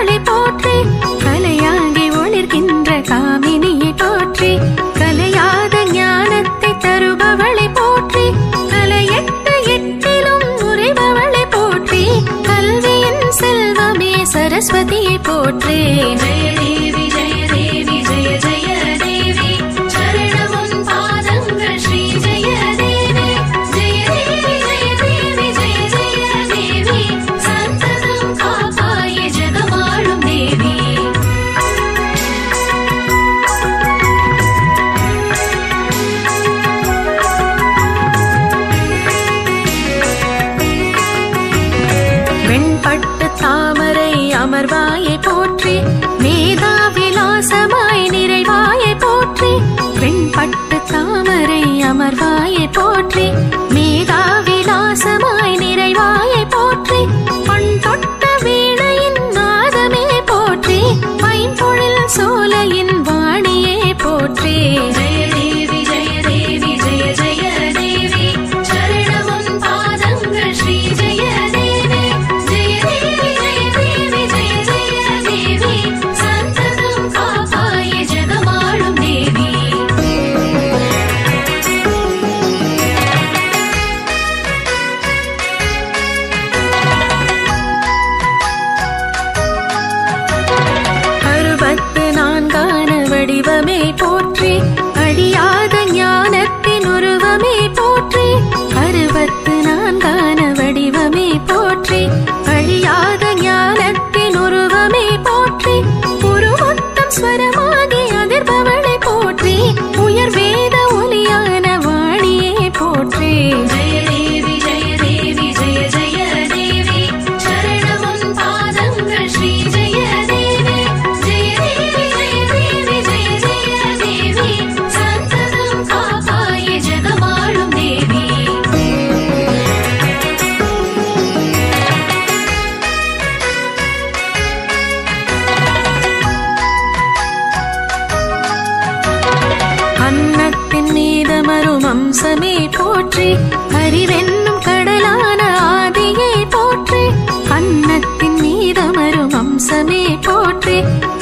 தருபவளை போற்றி கலையாகி ஒளிர்கின்ற காமினியை போற்றி கலையாத ஞானத்தை தருபவளை போற்றி கலையெட்டு எட்டிலும் உரைபவளை போற்றி கல்வியின் செல்வமே சரஸ்வதியை போற்றி ஜெய தேவி ஜெய தேவி ஜெய ஜெய தேவி சரணமும் பாதங்கள் ஸ்ரீ ஜெய தேவி ஜெய தேவி ஜெய தேவி ஜெய ஜெய தேவி சந்ததம் காப்பாய ஜெகமாளும் தேவி வெண்பட்டு தாமரை அமர்வாயை போற்றி மேதா விலாசமாய் நிறைவாயை போற்றி வெண்பட்டு தாமரை அமர்வாயை போற்றி மேதா விலாசமாய் நிறைவாயை போற்றி பண் தொட்ட வீணையின் நாதமே போற்றி பைம்பொழில் சோலையின் வாணியே போற்றி ஜெய தேவி ஜெய தேவி ஜெய ஜெய தேவி சரணமும் பாதங்கள் ஸ்ரீ ஜெய தேவி ஜெய தேவி ஜெய தேவி ஜெய ஜெய தேவி சந்ததம் காப்பாய ஜெகமாளும் தேவி அறுபத்து நான்கான வடிவமே போற்றி அழியாத ஞானத்தின் உருவமே போற்றி அறுபத்து நான்கான வடிவமே போற்றி அழியாத ஞானத்தின் உருவமே போற்றி உருவொத்தம் ஸ்வரமாகி அதிர்பவளை போற்றி உயர் வேத ஒலியான வாணியே போற்றி ஜெய தேவி ஜெய தேவி ஜெய ஜெய தேவி சரணமும் பாதங்கள் ஸ்ரீ ஜெய தேவி ஜெய தேவி ஜெய தேவி ஜெய ஜெய தேவி சந்ததம் காப்பாய ஜெகமாளும் தேவி அன்னத்தின் மீதமரும் அம்சமே போற்றி அறிவென்னும் கடலான ஆதியே போற்றி அன்னத்தின் மீதமரும் அம்சமே போற்றி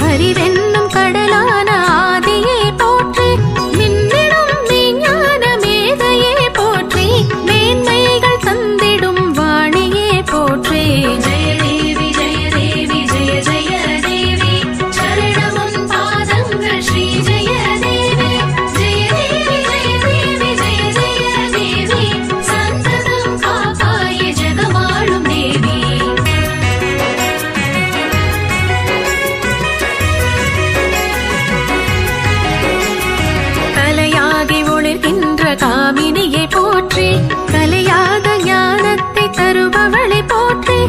அறிவென்னும் கடலான ஆதியே போற்றி மின்னிடும் விஞ்ஞான மேதையே போற்றி மேன்மைகள் தந்திடும் வாணியே போற்றி ஜெய தேவி ஜெய தேவி ஜெய ஜெய தேவி சரணமும் பாதங்கள் ஸ்ரீ ஜெய தேவி ஜெய தேவி ஜெய தேவி ஜெய ஜெய தேவி சந்ததம் காப்பாய ஜெகமாளும் தேவி கலையாகி ஒளிர்கின்ற காமினியை போற்றி கலையாத ஞானத்தை தருபவளை போற்றி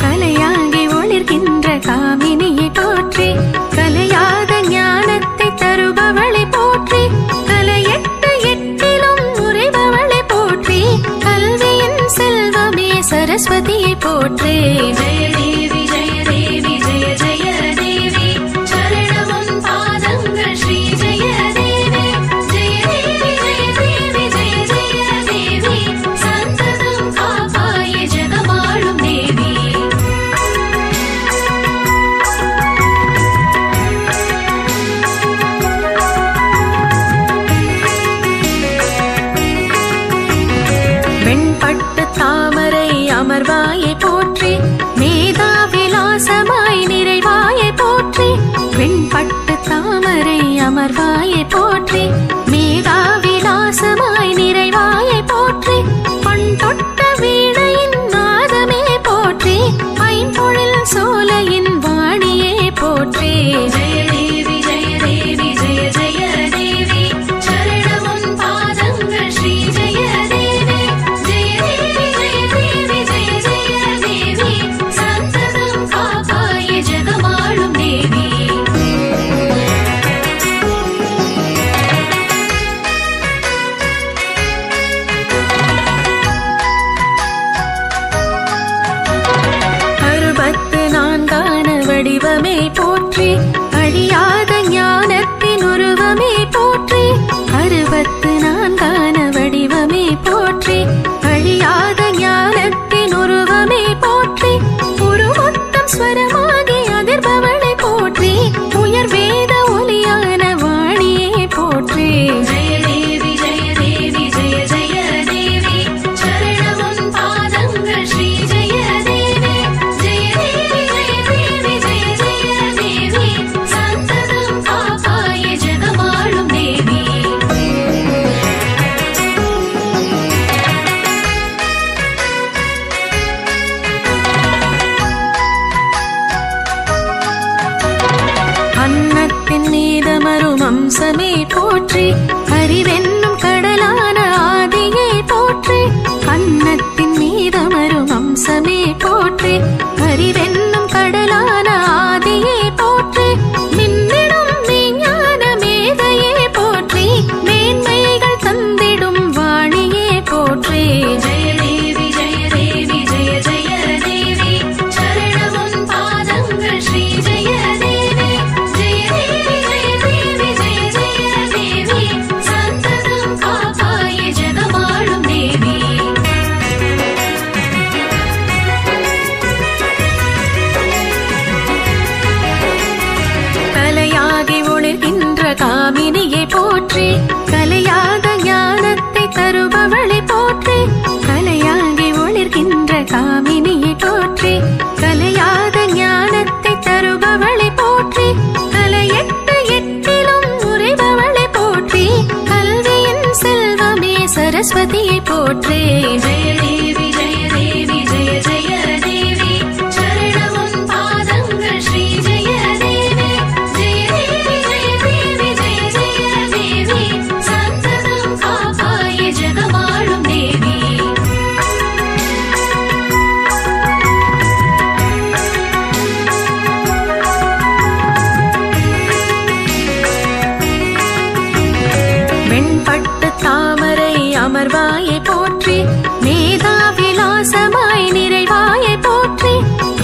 கலையாகி ஒளிர்கின்ற காமினியை போற்றி கலையாத ஞானத்தை தருபவளை போற்றி கலையெட்டு எட்டிலும் உரைபவளை போற்றி கல்வியின் செல்வமே சரஸ்வதியை போற்றி ஜெய தேவி ஜெய தேவி ஜெய ஜெய தேவி சரணமும் பாதங்கள் ஸ்ரீ ஜெய தேவி ஜெய தேவி ஜெய தேவி ஜெய ஜெய தேவி சந்ததம் காப்பாய ஜெகமாளும் தேவி வெண்பட்டு தாமரை அமர்வாயை போற்றி மேதா விலாசமாய் நிறைவாயை போற்றி வெண்பட்டு தாமரை அமர்வாயை போற்றி மேதா விலாசமாய் நிறைவாயை போற்றி பண் தொட்ட வீணையின் நாதமே போற்றி பைம்பொழில் சோலையின் வாணியே போற்றி ஜெய தேவி ஜெய தேவி ஜெய ஜெய தேவி சரணமும் பாதங்கள் ஸ்ரீ ஜெய தேவி ஜெய தேவி ஜெய தேவி ஜெய ஜெய தேவி சந்ததம் காப்பாய ஜெகமாளும் தேவி அம்சமே போற்றி, அறிவென்னும் கடலான ஆதியே போற்றி, அன்னத்தின் மீதமரும் அம்சமே போற்றி, அறிவென்னும் கடலான ஆதியே போற்றி, மின்னிடும் விஞ்ஞான மேதையே போற்றி, மேன்மைகள் தந்திடும் வாணியே போற்றி. ஜெய தேவி ஜெய தேவி ஜெய ஜெய தேவி, சரணமுன் பாதங்கள் ஸ்ரீ ஜெய தேவி. ஜெய தேவி ஜெய தேவி ஜெய ஜெய தேவி, சந்ததம் காப்பாயே ஜெகமாளும் தேவி. கலையாகி ஒளிர்கின்ற காமினியை போற்றி, கலையாத ஞானத்தை தருபவளை போற்றி, கலையாகி ஒளிர்கின்ற காமினியை போற்றி, கலையாத ஞானத்தை தருபவளை போற்றி, கலையெட்டு எட்டிலும் உரைபவளை போற்றி, கல்வியின் செல்வமே சரஸ்வதியை போற்றி. ஜெய தேவி ஜெய தேவி ஜெய ஜெய தேவி, சரணமுன் பாதங்கள் ஸ்ரீ ஜெய தேவி. ஜெய தேவி ஜெய தேவி ஜெய ஜெய தேவி, சந்ததம் காப்பாயே ஜெகமாளும் தேவி. வெண்பட்டு தாமரை அமர்வாயை போற்றி, மேதாவிலாசமாய் நிறைவாயை போற்றி,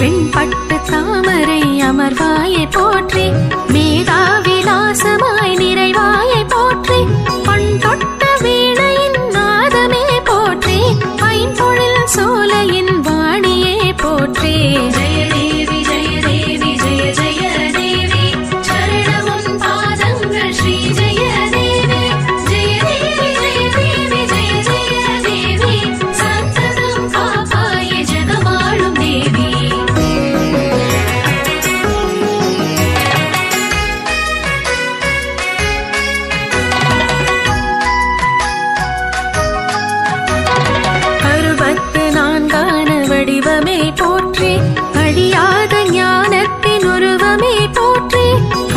வெண்பட்டு தாமரை அமர்வாயை போற்றி, மேதாவிலாசமாய் நிறைவாயை போற்றி, பண் தொட்ட வீணையின் நாதமே போற்றி, பைம்பொழில் சோலையின் வாணியே போற்றி. ஜெய தேவி ஜெய தேவி ஜெய ஜெய தேவி, சரணமுன் பாதங்கள் ஸ்ரீ ஜெய தேவி. ஜெய தேவி ஜெய தேவி ஜெய ஜெய தேவி, சந்ததம் காப்பாயே ஜெகமாளும் தேவி. அறுபத்து நான்கான வடிவமே போற்றி, அழியாத ஞானத்தின் உருவமே போற்றி,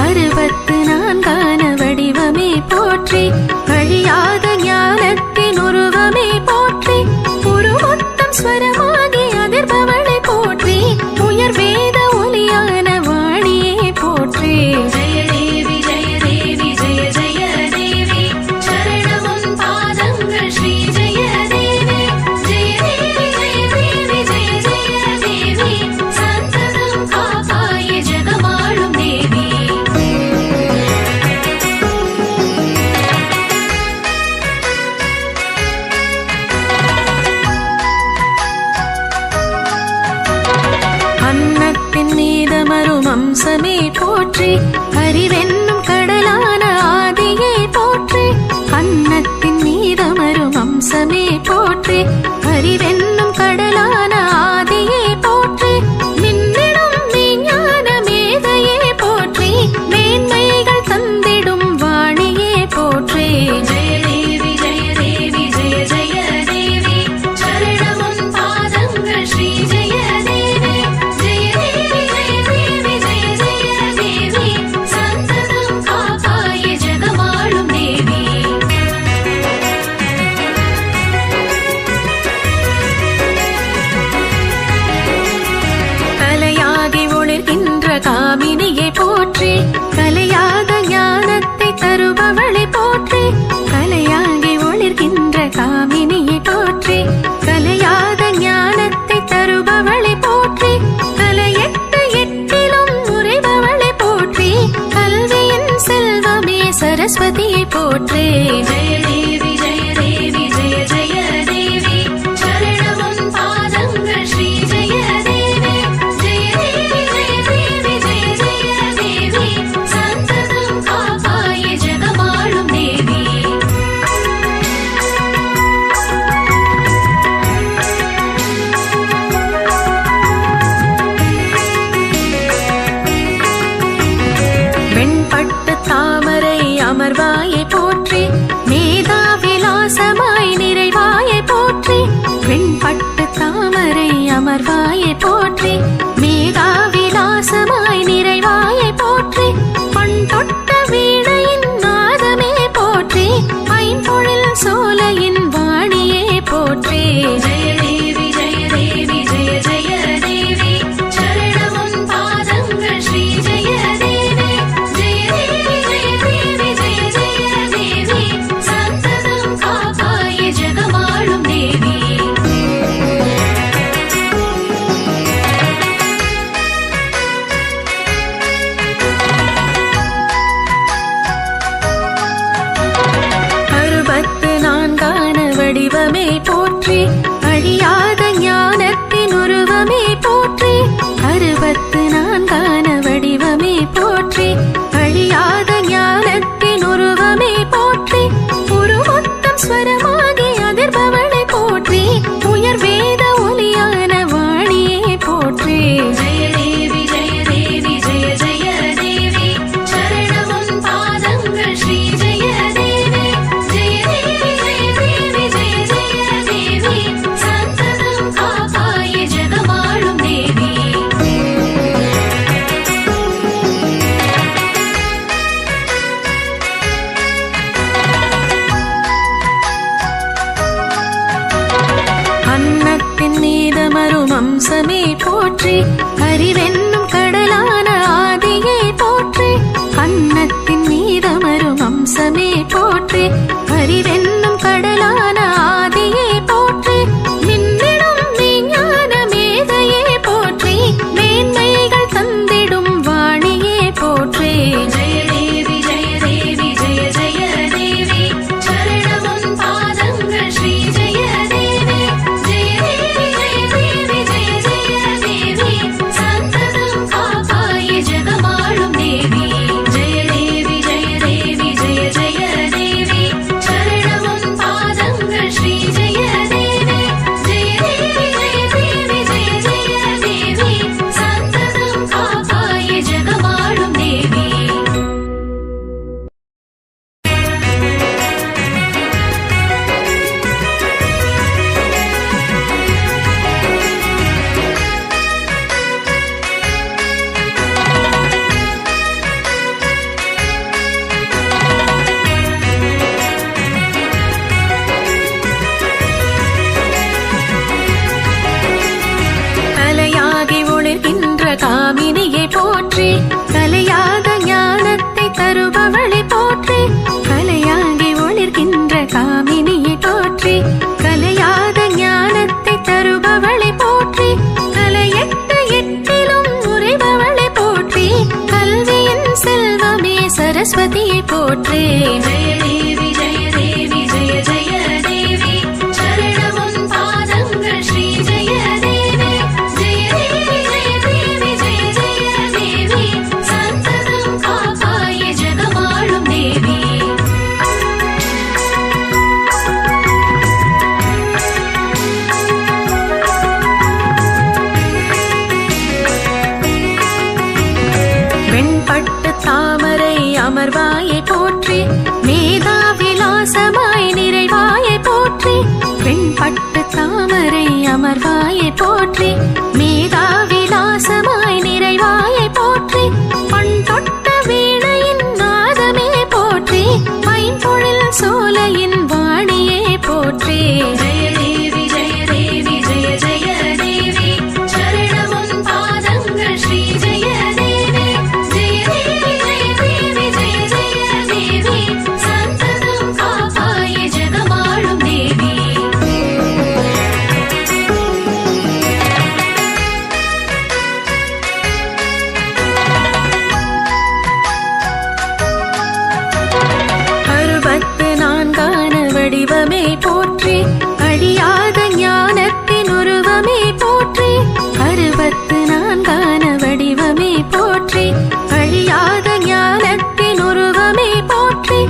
அறுபத்து நான்கான வடிவமே போற்றி, அழியாத ஞானத்தின் உருவமே போற்றி, உருவொத்தம் ஸ்வரமாகி அதிர்பவளை போற்றி, உயர் வேத ஒலியான வாணியே போற்றி. ஜெய தேவி ஜெய தேவி ஜெய ஜெய தேவி, சரணமுன் பாதங்கள் ஸ்ரீ ஜெய தேவி. ஜெய தேவி ஜெய தேவி ஜெய ஜெய தேவி, சந்ததம் காப்பாயே ஜெகமாளும் தேவி. அன்னத்தின் மீதமரும் அம்சமே போற்றி, அறிவென்னும் கடலான ஆதியே போற்றி, அன்னத்தின் மீதமரும் அம்சமே போற்றி, அறிவென்னும் கடலான ஆதியே போற்றி, மின்னிடும் விஞ்ஞான மேதையே போற்றி, மேன்மைகள் தந்திடும் வாணியே போற்றி. ஜெய தேவி ஜெய தேவி ஜெய ஜெய தேவி, சரணமுன் பாதங்கள் ஸ்ரீ ஜெய தேவி. ஜெய தேவி ஜெய தேவி ஜெய ஜெய தேவி, சந்ததம் காப்பாயே ஜெகமாளும் தேவி. கலையாகி ஒளிர்கின்ற காமினியை போற்றி, கலையாத ஞானத்தை தருபவளை போற்றி, கலையாகி ஒளிர்கின்ற காமினியை போற்றி, கலையாத ஞானத்தை தருபவளை போற்றி, கலையெட்டு எட்டிலும் உரைபவளை போற்றி, கல்வியின் செல்வமே சரஸ்வதியை போற்றி. ஜெய தேவி ஜெய தேவி ஜெய ஜெய தேவி, சரணமுன் பாதங்கள் ஸ்ரீ ஜெய தேவி. ஜெய தேவி ஜெய தேவி ஜெய ஜெய தேவி, சந்ததம் காப்பாயே ஜெகமாளும் தேவி. வெண்பட்டு தாமரை அமர்வாயை போற்றி, மேதாவிலாசமாய் நிறைவாயை போற்றி, வெண்பட்டு தாமரை அமர்வாயை போற்றி, மேதாவிலாசமாய் நிறைவாயை போற்றி, பண் தொட்ட வீணையின் போற்றி அழியாத ஞானத்தின் உருவமே போற்றி 64 வடிவமே போற்றி அழியாத ஞானத்தின் உருவமே போற்றி உருமொத்தம் ஸ்வரமாகி அதிர்பவளை போற்றி உயர் வேத ஒலியான வாணியே போற்றி ஜெய தேவி ஜெய தேவி ஜெய ஜெய தேவி சரணமும் பாதங்கள் ஸ்ரீ ஜெய தேவி ஜெய தேவி ஜெய தேவி ஜெய ஜெய தேவி சந்ததம் காப்பாய ஜெகமாளும் தேவி அன்னத்தின் மீதமரும் அம்சமே போற்றி அறிவென்னும் கடலான ஆதியே போற்றி அன்னத்தின் மீதமரும் அம்சமே போற்றி அறிவென்னும் கடலான ஆதியே போற்றி மின்னிடும் விஞ்ஞான மேதையே போற்றி மேன்மைகள் தந்திடும் வாணியே போற்றி ஜெய தேவி ஜெய தேவி ஜெய ஜெய தேவி சரணமும் பாதங்கள் ஸ்ரீ ஜெய தேவி ஜெய தேவி ஜெய தேவி ஜெய ஜெய தேவி சந்ததம் காப்பாய ஜெகமாளும் தேவி ஜெய தேவி ஜெய தேவி ஜெய ஜெய தேவி சரணமும் பாதங்கள் ஸ்ரீ ஜெய தேவி ஜெய தேவி ஜெய தேவி ஜெய ஜெய தேவி சந்ததம் காப்பாய ஜெகமாளும் தேவி கலையாகி ஒளிர்கின்ற காமினியை போற்றி கலையாத ஞானத்தை தருபவளை போற்றி கலையாகி ஒளிர்கின்ற காமினியை போற்றி கலையாத ஞானத்தை தருபவளை போற்றி கலையெட்டு எட்டிலும் உறைபவளை போற்றி கல்வியின் செல்வமே சரஸ்வதியை போற்றி ஜெய தேவி ஜெய தேவி ஜெய ஜெய தேவி சரணமும் பாதங்கள் ஸ்ரீ ஜெய தேவி ஜெய தேவி ஜெய தேவி ஜெய ஜெய தேவி சந்ததம் காப்பாய ஜெகமாளும் தேவி வெண்பட்டு தாமரை அமர்வாயை போற்றி மேதாவிலாசமாய் நிறைவாயை போற்றி வெண்பட்டு தாமரை அமர்வாயை போற்றி மேதாவிலாசமாய் நிறைவாயை போற்றி பண் தொட்ட வீணையின் நாதமே போற்றி பைம்பொழில் சோலையின் வாணியே போற்றி ஜெய தேவி ஜெய தேவி ஜெய ஜெய தேவி சரணமும் பாதங்கள் ஸ்ரீ ஜெய தேவி ஜெய தேவி ஜெய தேவி ஜெய ஜெய தேவி சந்ததம் காப்பாய ஜெகமாளும் தேவி வடிவமே போற்றி அழியாத ஞானத்தின் உருவமே போற்றி 64 வடிவமே போற்றி அழியாத ஞானத்தின் உருவமே போற்றி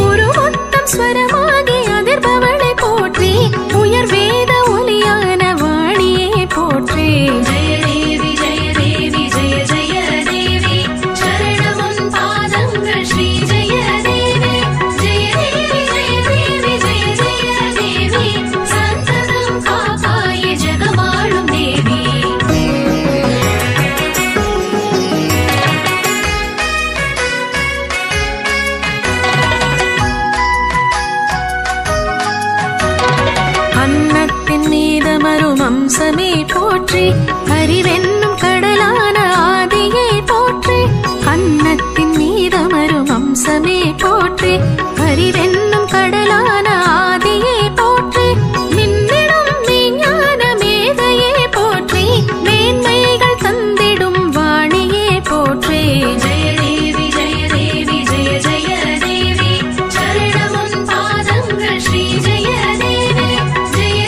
உருமொத்தம் ஸ்வரமாகி அதிர்பவளை போற்றி உயர் வேத ஒலியான வாணியே போற்றி ஜெய தேவி ஜெய தேவி ஜெய ஜெய தேவி சரணமும் பாதங்கள் ஸ்ரீ ஜெய தேவி ஜெய தேவி ஜெய தேவி ஜெய ஜெய தேவி சந்ததம் காப்பாய ஜெகமாளும் தேவி அன்னத்தின் மீதமரும் அம்சமே போற்றி அறிவென்னும் கடலான ஆதியே போற்றி அன்னத்தின் மீதமரும் அம்சமே போற்றி அறிவென்னும் கடலான ஆதியே போற்றி மின்னிடும் விஞ்ஞான மேதையே போற்றி மேன்மைகள் தந்திடும் வாணியே போற்றி ஜெய தேவி ஜெய தேவி ஜெய ஜெய தேவி சரணமும் பாதங்கள் ஸ்ரீ ஜெய தேவி ஜெய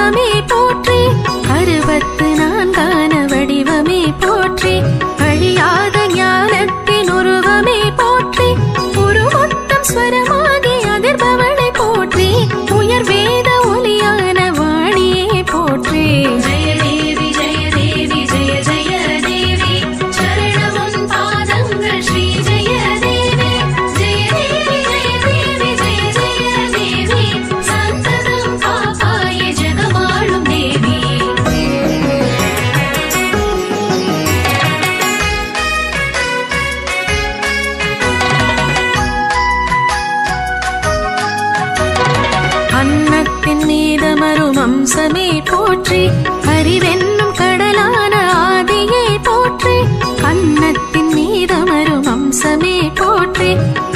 உருவமே போற்றி அறுபத்து நான்கான வடிவமே போற்றி அழியாத ஞானத்தின் உருவமே போற்றி உருமொத்தம் ஸ்வரமாகி அதிர்பவளை போற்றி உயர் வேத ஒலியான வாணியே போற்றி ஜெய தேவி ஜெய தேவி ஜெய ஜெய தேவி சரணமுன் பாதங்கள் ஸ்ரீ ஜெய தேவி ஜெய தேவி ஜெய தேவி ஜெய ஜெய தேவி சந்ததம் காப்பாயே ஜெகமாளும் தேவி அன்னத்தின் மீதமரும் அம்சமே போற்றி அறிவென்னும் கடலான ஆதியே போற்றி அன்னத்தின் மீதமரும் அம்சமே போற்றி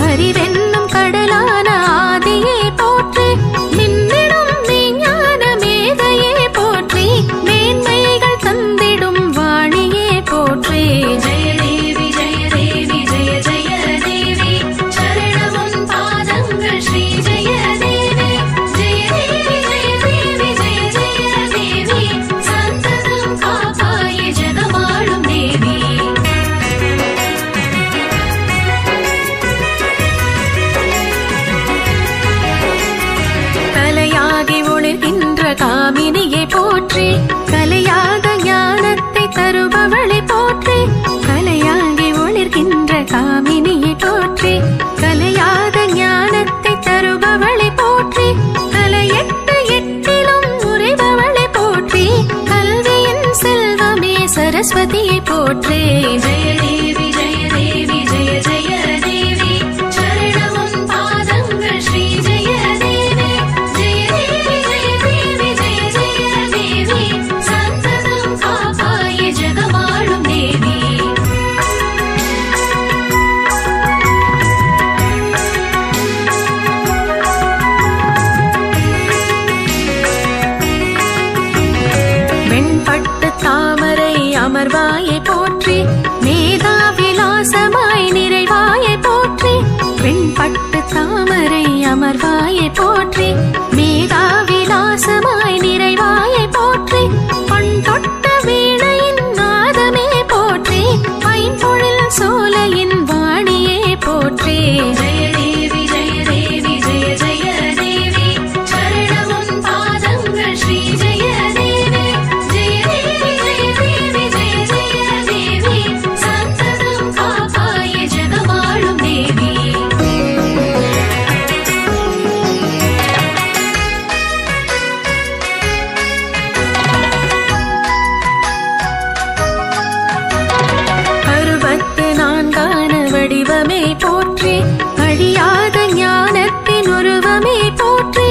அறிவென்னும் கடலான ஆதியே போற்றி மின்னிடும் மெய்ஞான மேதையே போற்றி மேன்மைகள் தந்திடும் வாணியே போற்றி ஜெய தேவி ஜெய தேவி ஜெய ஜெய தேவி சரணமுன் பாதங்கள் ஸ்ரீ ஜெய தேவி ஜெய தேவி ஜெய தேவி ஜெய ஜெய தேவி சந்ததம் காப்பாயே ஜெகமாளும் தேவி கலையாகி ஒளிர்கின்ற காமினியை போற்றி கலையாத ஞானத்தை தருபவளை போற்றி கலையாகி ஒளிர்கின்ற காமினியை போற்றி கலையாத ஞானத்தை தருபவளை போற்றி கலையெட்டு எட்டிலும் உரைபவளை போற்றி கல்வியின் செல்வமே சரஸ்வதியை போற்றி ஜெய தேவி ஜெய தேவி ஜெய ஜெய தேவி சரணமுன் பாதங்கள் ஸ்ரீ ஜெய தேவி ஜெய தேவி ஜெய தேவி ஜெய ஜெய தேவி சந்ததம் காப்பாயே ஜெகமாளும் தேவி வெண்பட்டு தாமரை அமர்வாயை போற்றி மேதாவிலாசமாய் நிறைவாயை போற்றி வெண்பட்டு தாமரை அமர்வாயை போற்றி மேதாவிலாசமாய் நிறைவாயை போற்றி பண் தொட்ட வீணையின் நாதமே போற்றி பைம்பொழில் சோலையின் வாணியே போற்றி ஜெய தேவி ஜெய தேவி ஜெய ஜெய தேவி சரணமுன் பாதங்கள் ஸ்ரீ ஜெய தேவி ஜெய தேவி ஜெய தேவி ஜெய ஜெய தேவி சந்ததம் காப்பாயே ஜெகமாளும் தேவி அறுபத்து நான்கான வடிவமே போற்றி அழியாத ஞானத்தின் உருவமே போற்றி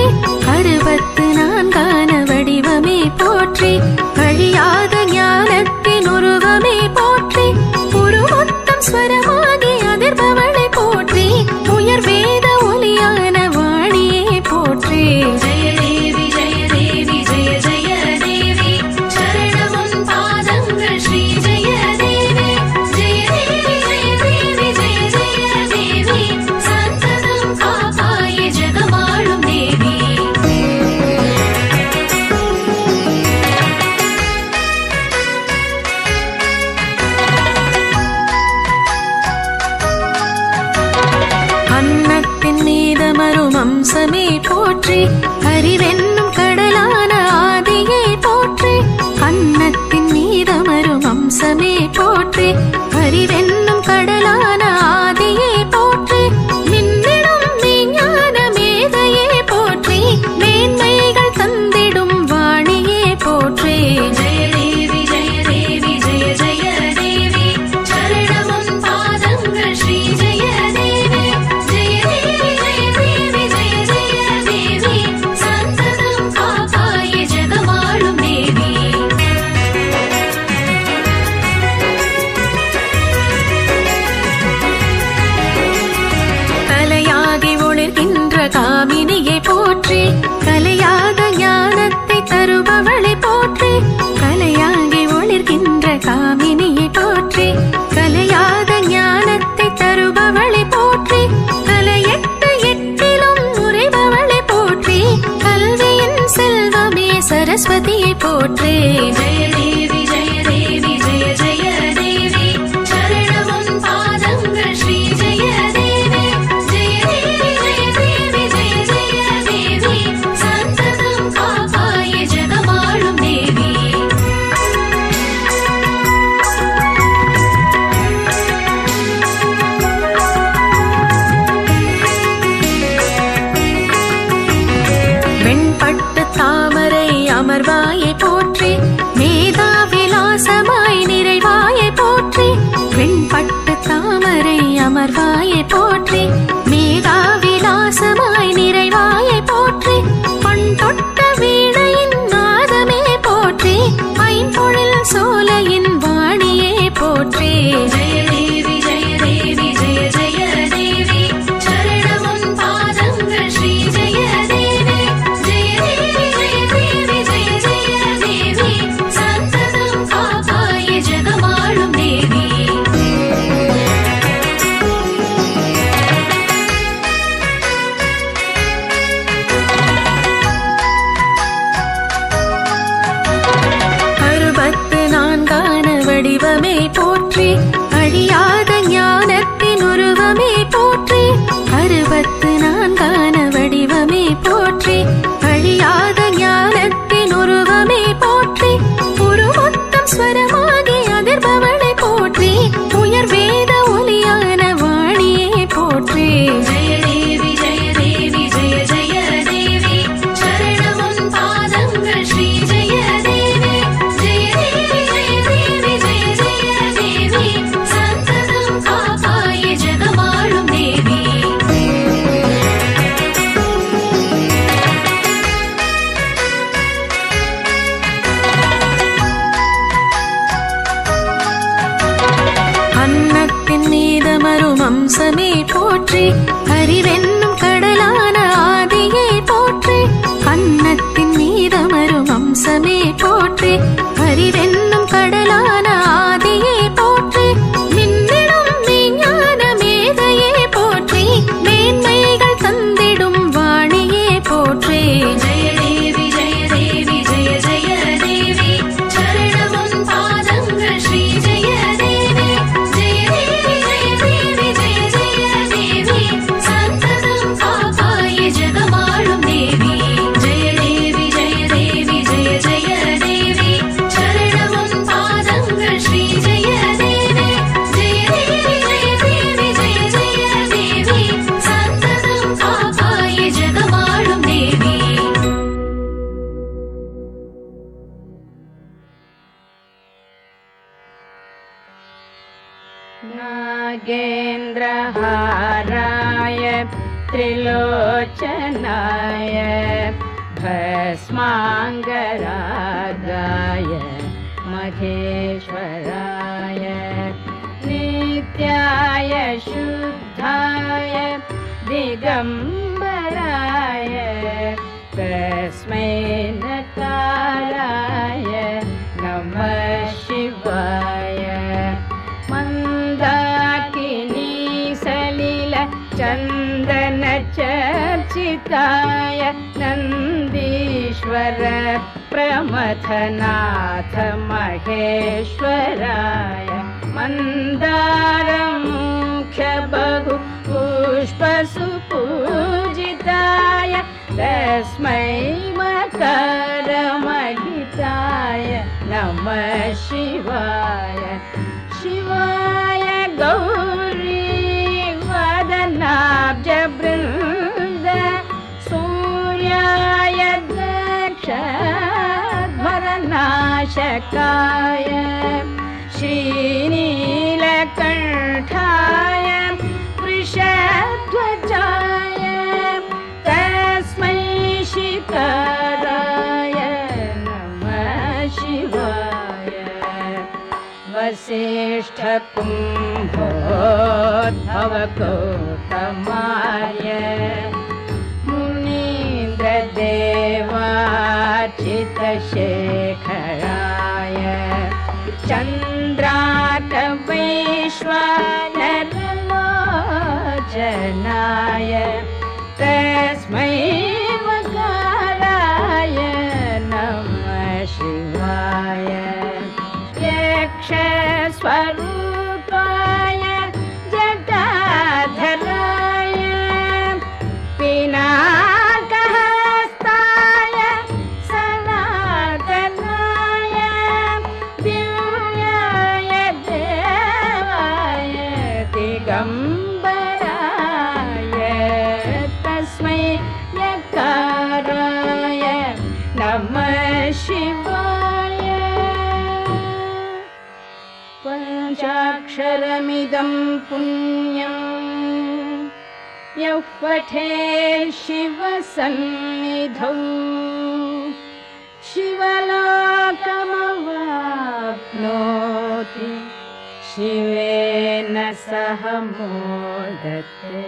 அறுபத்து நான்கான வடிவமே போற்றி அழியாத ஞானத்தின் உருவமே போற்றி உருமொத்தம் ஸ்வரமாகி அதிர்பவளை போற்றி உயர் வேத ஒலியான வாணியே போற்றி ஜெய தேவி ஜெய தேவி ஜெய ஜெய தேவி சரணமுன் பாதங்கள் ஸ்ரீ ஜெய தேவி ஜெய தேவி ஜெய தேவி ஜெய ஜெய தேவி சந்ததம் காப்பாயே ஜெகமாளும் தேவி அன்னத்தின் மீதமரும் அம்சமே போற்றி அறிவென்னும் கடலான ஆதியே போற்றி அன்னத்தின் மீதமரும் அம்சமே போற்றி அறிவென்னும் கடலான ஆதியே போற்றி மின்னிடும் மெய்ஞான மேதையே போற்றி மேன்மைகள் தந்திடும் வாணியே போற்றி ஜெய தேவி ஜெய தேவி ஜெய ஜெய தேவி சரணமுன் பாதங்கள் ஸ்ரீ ஜெய தேவி ஜெய தேவி ஜெய தேவி ஜெய ஜெய தேவி சந்ததம் சரஸ்வதியை போற்றே. ஜெய தேவி ஜெய தேவி ஜெய ஜெய தேவி சரணமுன் பாதங்கள் ஸ்ரீ ஜெய தேவி. ஜெய தேவி ஜெய தேவி ஜெய ஜெய தேவி சந்ததம் காப்பாயே ஜெகமாளும் தேவி. வெண்பட்டு தாமரை அமர்வாயை போற்றி மேதா விலாசமாய் நிறைவாயை போற்றி. வெண்பட்டு தாமரை அமர்வாயை போற்றி மேதா விலாசமாய் நிறைவாயை போற்றி. பண் தொட்ட வீணையின் நாதமே போற்றி ஐம்பொழில் சோலையின் வாணியே போற்றி. ஜெய தேவி ஜெய தேவி ஜெய ஜெய தேவி சரணமுன் பாதங்கள் ஸ்ரீ ஜெய தேவி. ஜெய தேவி ஜெய தேவி ஜெய ஜெய தேவி சந்ததம் காப்பாயே ஜெகமாளும் தேவி. அறுபத்து நான்கான வடிவமே போற்றி அழியாத ஞானத்தின் உருவமே போற்றி. அறுபத்து நான்கான வடிவமே போற்றி அழியாத ஞானத்தின் உருவமே போற்றி. உருமொத்தம் ஸ்வரமாகி அதிர்பவளை போற்றி உயர் வேத ஒலியான வாணியே போற்றி. ஜெய தேவி ஜெய தேவி ஜெய ஜெய தேவி சரணமுன் பாதங்கள் ஸ்ரீ ஜெய தேவி. ஜெய தேவி ஜெய தேவி ஜெய ஜெய தேவி சந்ததம் காப்பாயே ஜெகமாளும் தேவி. அன்னத்தின் மீதமரும் அம்சமே போற்றி அறிவென்னும் கடலான ஆதியே போற்றி. அன்னத்தின் மீதமரும் அம்சமே போற்றி அறிவென்னும் கடலான ஆதியே போற்றி. மின்னிடும் விஞ்ஞான மேதையே போற்றி மேன்மைகள் தந்திடும் வாணியே போற்றி. ஜெய தேவி ஜெய தேவி ஜெய ஜெய தேவி சரணமுன் பாதங்கள் ஸ்ரீ ஜெய தேவி. ஜெய தேவி ஜெய தேவி ஜெய ஜெய தேவி சந்ததம் காப்பாயே ஜெகமாளும் தேவி. ஜெய தேவி ஜெய தேவி ஜெய ஜெய தேவி சரணமுன் பாதங்கள் ஸ்ரீ ஜெய தேவி. ஜெய தேவி ஜெய தேவி ஜெய ஜெய தேவி சந்ததம் காப்பாயே ஜெகமாளும் தேவி. नागेन्द्रहाराय त्रिलोचनाय भस्माङ्गरागाय महेश्वराय नित्याय शुद्धाय दिगम्बराय तस्मै नकाराय नमः शिवाय. मन्दाकिनी सलिल चन्दन चर्चिताय नन्दीश्वर प्रमथनाथ महेश्वराय. मन्दारमुख्य बहु पुष्पसुपूजिताय तस्मै मकरमहिताय नमः शिवाय. शिवाय गौरी वदनाब्जवृन्द सूर्याय दक्षध्वरनाशकाय श्रीनीलकण्ठाय वृषध्वजाय तस्मै शिखराय नमः शिवाय. वसिष्ठकुम्भोद्भवगौतमाय मुनीन्द्रदेवार्चितशेखराय चन्द्राकवैश्वानरलोचनाय तस्मै मकाराय नमः स्वरूपाय जटाधराय पिनाकहस्ताय सनातनाय दिव्याय देवाय दिगम्बराय तस्मै यकाराय नमः शिवाय। पञ्चाक्षरमिदं पुण्यम् यः पठेत् शिवसन्निधौ शिवलोकमवाप्नोति शिवेन सह मोदते।